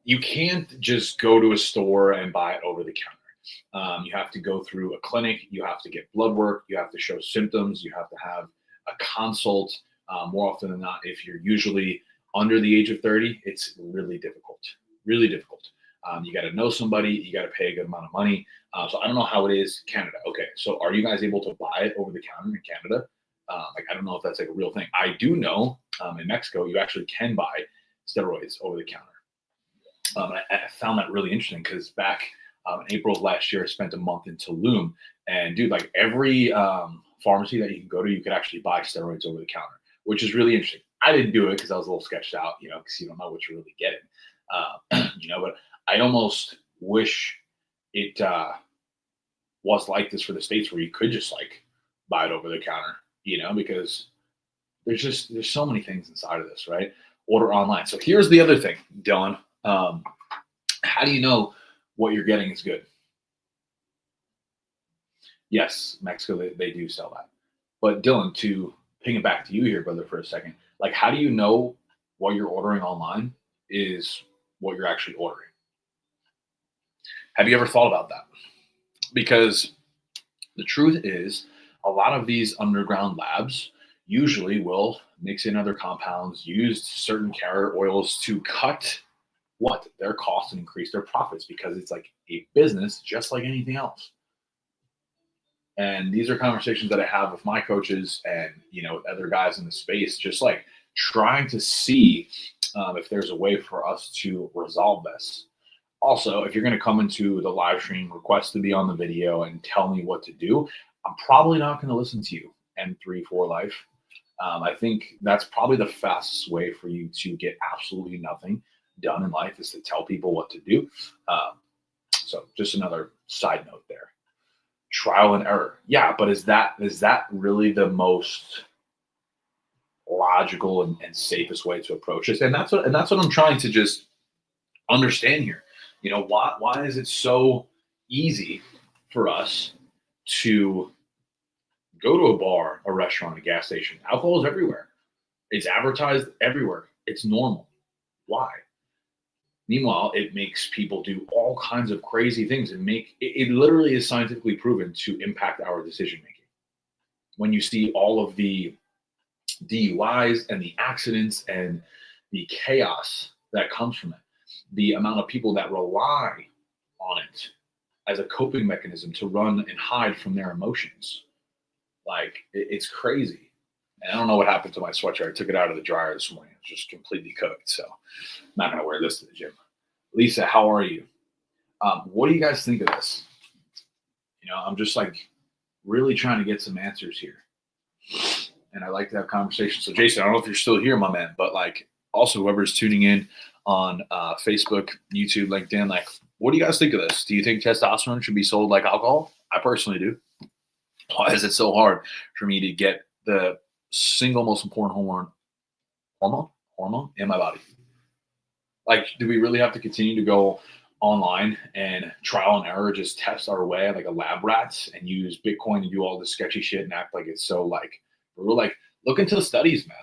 you can't just go to a store and buy it over the counter. You have to go through a clinic. You have to get blood work. You have to show symptoms. You have to have a consult. More often than not, if you're usually under the age of 30, it's really difficult. Really difficult. You got to know somebody. You got to pay a good amount of money. So I don't know how it is Canada. Okay, so are you guys able to buy it over the counter in Canada? Like, I don't know if that's like a real thing. I do know in Mexico, you actually can buy steroids over the counter. I found that really interesting because back in April of last year, I spent a month in Tulum, and dude, like every pharmacy that you can go to, you could actually buy steroids over the counter, which is really interesting. I didn't do it because I was a little sketched out, because you don't know what you're really getting, but I almost wish it was like this for the States where you could just like buy it over the counter, because there's so many things inside of this, right? Order online. So here's the other thing, Dylan. How do you know what you're getting is good? Yes, Mexico, they do sell that. But Dylan, to ping it back to you here, brother, for a second, like, how do you know what you're ordering online is what you're actually ordering? Have you ever thought about that? Because the truth is, a lot of these underground labs usually will mix in other compounds, use certain carrier oils to cut their costs and increase their profits, because it's like a business just like anything else. And these are conversations that I have with my coaches and with other guys in the space, just like trying to see if there's a way for us to resolve this. Also, if you're going to come into the live stream, request to be on the video and tell me what to do, I'm probably not going to listen to you M3 for life. I think that's probably the fastest way for you to get absolutely nothing done in life, is to tell people what to do. So just another side note there. Trial and error. Yeah, but is that really the most logical and safest way to approach this? And that's what I'm trying to just understand here. Why is it so easy for us to go to a bar, a restaurant, a gas station? Alcohol is everywhere. It's advertised everywhere. It's normal. Why? Meanwhile, it makes people do all kinds of crazy things and it literally is scientifically proven to impact our decision making. When you see all of the DUIs and the accidents and the chaos that comes from it, the amount of people that rely on it as a coping mechanism to run and hide from their emotions, like it's crazy. And I don't know what happened to my sweatshirt. I took it out of the dryer this morning. It's just completely cooked. So I'm not going to wear this to the gym. Lisa, how are you? What do you guys think of this? I'm just like really trying to get some answers here. And I like to have conversations. So Jason, I don't know if you're still here, my man, but like also whoever's tuning in on Facebook, YouTube, LinkedIn, like, what do you guys think of this? Do you think testosterone should be sold like alcohol? I personally do. Why is it so hard for me to get the single most important hormone in my body? Like, do we really have to continue to go online and trial and error, just test our way like a lab rats and use Bitcoin to do all this sketchy shit and act like it's so like, we're like, look into the studies, man.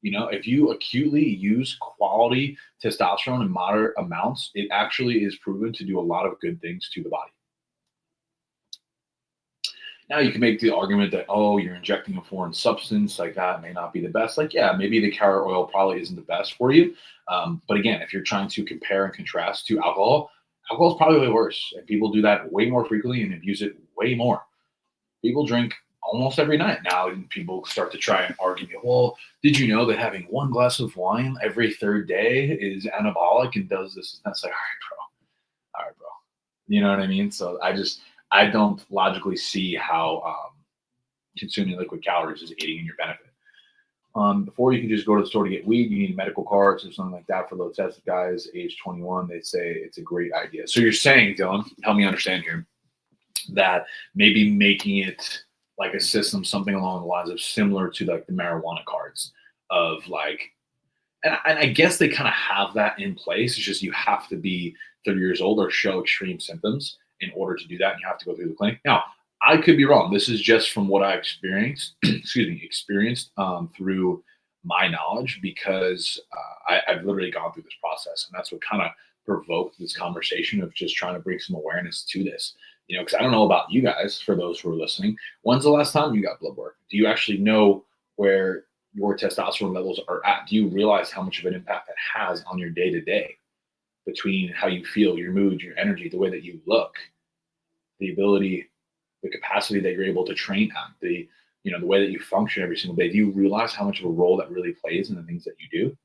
If you acutely use quality testosterone in moderate amounts, it actually is proven to do a lot of good things to the body. Now you can make the argument that, you're injecting a foreign substance, like that may not be the best. Like, yeah, maybe the carrot oil probably isn't the best for you. But again, if you're trying to compare and contrast to alcohol is probably way worse. And people do that way more frequently and abuse it way more. People drink almost every night. Now people start to try and argue, well, did you know that having one glass of wine every third day is anabolic and does this? And that's like, all right, bro. You know what I mean? So I don't logically see how consuming liquid calories is aiding in your benefit. Before you can just go to the store to get weed, you need medical cards or something like that for low tested guys, age 21. They say it's a great idea. So you're saying, Dylan, help me understand here, that maybe making it like a system, something along the lines of similar to like the marijuana cards of like, and I guess they kind of have that in place. It's just you have to be 30 years old or show extreme symptoms in order to do that. And you have to go through the clinic. Now, I could be wrong. This is just from what I experienced, experienced through my knowledge because I've literally gone through this process, and that's what kind of provoked this conversation of just trying to bring some awareness to this. Because I don't know about you guys. For those who are listening, when's the last time you got blood work? Do you actually know where your testosterone levels are at? Do you realize how much of an impact that has on your day to day, between how you feel, your mood, your energy, the way that you look, the ability, the capacity that you're able to train at, the way that you function every single day? Do you realize how much of a role that really plays in the things that you do?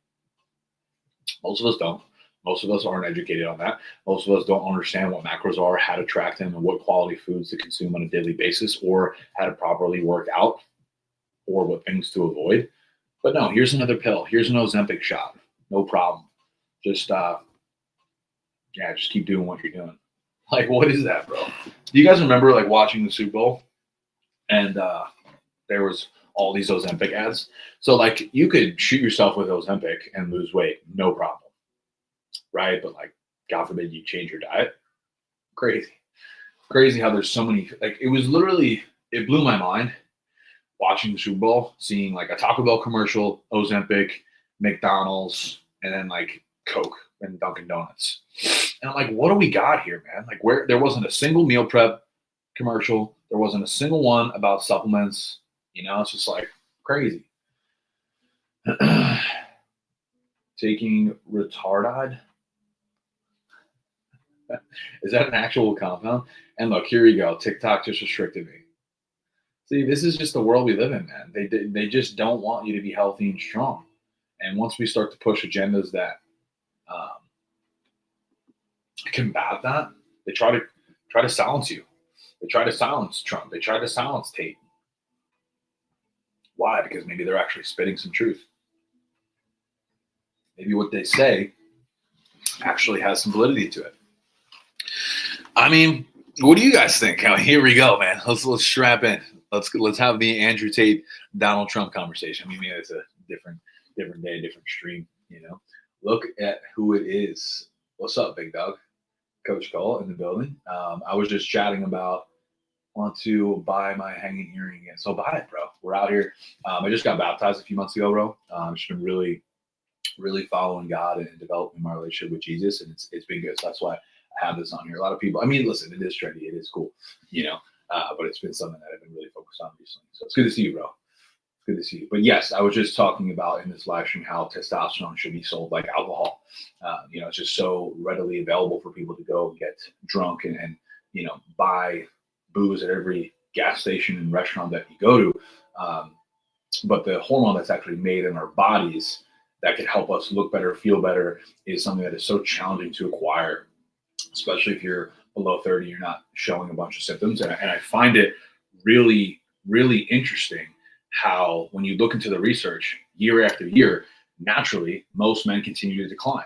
Most of us don't. Most of us aren't educated on that. Most of us don't understand what macros are, how to track them, and what quality foods to consume on a daily basis, or how to properly work out, or what things to avoid. But no, here's another pill. Here's an Ozempic shot. No problem. Just just keep doing what you're doing. Like, what is that, bro? Do you guys remember like watching the Super Bowl and there was all these Ozempic ads? So like you could shoot yourself with Ozempic and lose weight, no problem, right? But like, God forbid you change your diet. Crazy how there's so many. Like, it was literally, it blew my mind watching the Super Bowl, seeing like a Taco Bell commercial, Ozempic, McDonald's, and then like Coke and Dunkin' Donuts. And I'm like, what do we got here, man? Like, where there wasn't a single meal prep commercial, there wasn't a single one about supplements. It's just like crazy. Taking retardide. Is that an actual compound? And look, here we go. TikTok just restricted me. See, this is just the world we live in, man. They just don't want you to be healthy and strong. And once we start to push agendas that combat that, they try to silence you. They try to silence Trump. They try to silence Tate. Why? Because maybe they're actually spitting some truth. Maybe what they say actually has some validity to it. I mean, what do you guys think? Here we go, man. Let's strap in. Let's have the Andrew Tate, Donald Trump conversation. I mean, maybe it's a different day, different stream. Look at who it is. What's up, big dog? Coach Cole in the building. I was just chatting about want to buy my hanging earring again. So buy it, bro. We're out here. I just got baptized a few months ago, bro. Just been really, really following God and developing my relationship with Jesus, and it's been good. So that's why I have this on here. A lot of people. I mean, listen, it is trendy. It is cool, but it's been something that I've been really focused on recently. So it's good to see you, bro. It's good to see you. But yes, I was just talking about in this live stream how testosterone should be sold like alcohol. It's just so readily available for people to go get drunk and buy booze at every gas station and restaurant that you go to. But the hormone that's actually made in our bodies that could help us look better, feel better, is something that is so challenging to acquire, especially if you're below 30, you're not showing a bunch of symptoms. And I find it really, really interesting how when you look into the research year after year, naturally, most men continue to decline,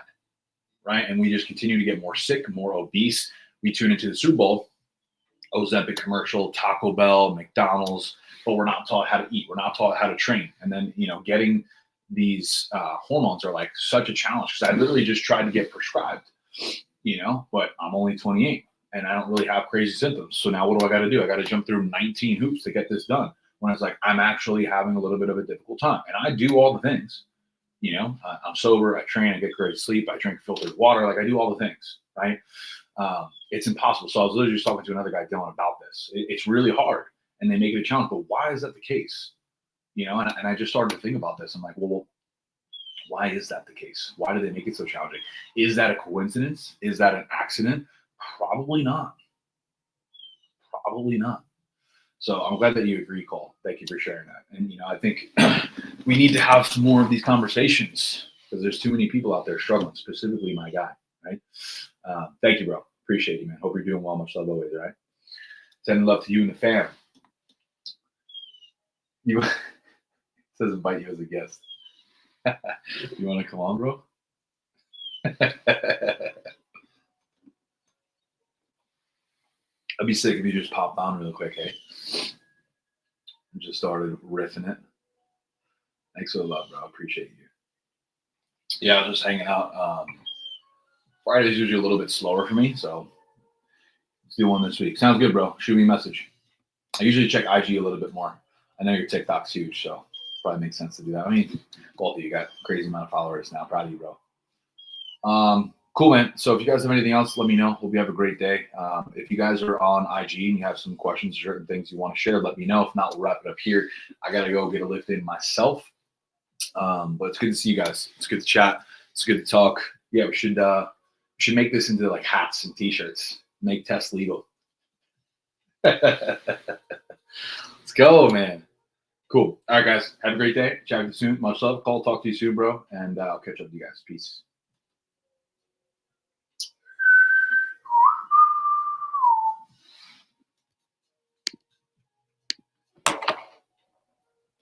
right? And we just continue to get more sick, more obese. We tune into the Super Bowl, Ozempic commercial, Taco Bell, McDonald's, but we're not taught how to eat. We're not taught how to train. And then, getting these hormones are like such a challenge, because I literally just tried to get prescribed, but I'm only 28 and I don't really have crazy symptoms. So now what do I got to do? I got to jump through 19 hoops to get this done, when it's like, I'm actually having a little bit of a difficult time. And I do all the things, I'm sober, I train, I get great sleep, I drink filtered water. Like, I do all the things, right? It's impossible. So I was literally just talking to another guy, Dylan, about this. It's really hard, and they make it a challenge. But why is that the case? And I just started to think about this. I'm like, well, why is that the case? Why do they make it so challenging? Is that a coincidence? Is that an accident? Probably not. Probably not. So I'm glad that you agree, Cole. Thank you for sharing that. And, I think we need to have some more of these conversations, because there's too many people out there struggling, specifically my guy, right? Thank you, bro. Appreciate you, man. Hope you're doing well. Much love always, right? Sending love to you and the fam. It says invite you as a guest. You want to come on, bro? I'd be sick if you just popped on real quick, hey? And just started riffing it. Thanks for the love, bro. Appreciate you. Yeah, I was just hanging out. Friday's usually a little bit slower for me, so let's do one this week. Sounds good, bro. Shoot me a message. I usually check IG a little bit more. I know your TikTok's huge, so probably makes sense to do that. I mean, both of you got crazy amount of followers now. Proud of you, bro. Cool, man. So if you guys have anything else, let me know. Hope you have a great day. If you guys are on IG and you have some questions or certain things you want to share, let me know. If not, we'll wrap it up here. I got to go get a lift in myself. But it's good to see you guys. It's good to chat. It's good to talk. Yeah, we should make this into like hats and t-shirts. Make test legal. Let's go, man. Cool. All right, guys. Have a great day. Chat with you soon. Much love. Talk to you soon, bro. And I'll catch up with you guys. Peace.